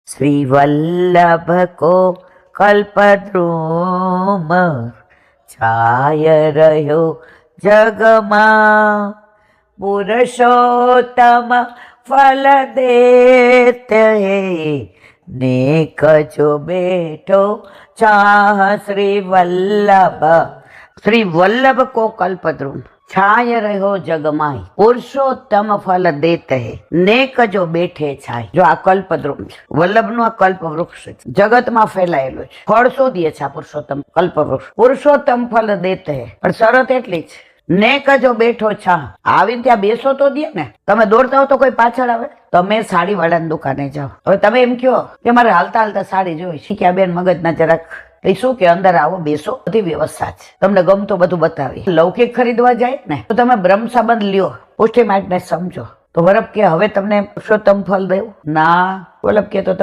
શ્રી વલ્લભ કો કલ્પદ્રુમ છાય રહ્યો જગમાં પુરુષોત્તમ ફલ દેતે નેક જો બેઠો ચાહ શ્રી વલ્લભ કો કલ્પદ્રુમ છાય રહ્યો જગમાય પુરુષોત્તમ ફલ દેત હે નેક જો બેઠે છાય. જો આ કલ્પદ્રુમ છે, વલ્લભ નું આ કલ્પ વૃક્ષ છે, જગતમાં ફેલાયેલું છે. ફળ શું દે છે આ પુરુષોત્તમ કલ્પ વૃક્ષ? પુરુષોત્તમ ફલ દેત હે. પણ શરત એટલી છે, નેક જો બેઠો છા. આવીને ત્યાં બેસો તો દે ને. તમે દોડતા હો તો કોઈ પાછળ આવે? તમે સાડી વાળાની દુકાને જાઓ, હવે તમે એમ કહો કે મારે હાલતા હાલતા સાડી જોઈ, શીખ્યા બેન મગજ ના જરાક એ શું કે અંદર આવો બેસો, બધી વ્યવસ્થા છે, તમને ગમતો બધું બતાવી. લૌકિક ખરીદવા જાય ને તો તમે બ્રહ્મ સંબંધ લ્યો, પુષ્ટિ માટે સમજો તો વરબ કે હવે તમને પુરુષોત્તમ ફલ દેવું ના. વલ્લભ કે તો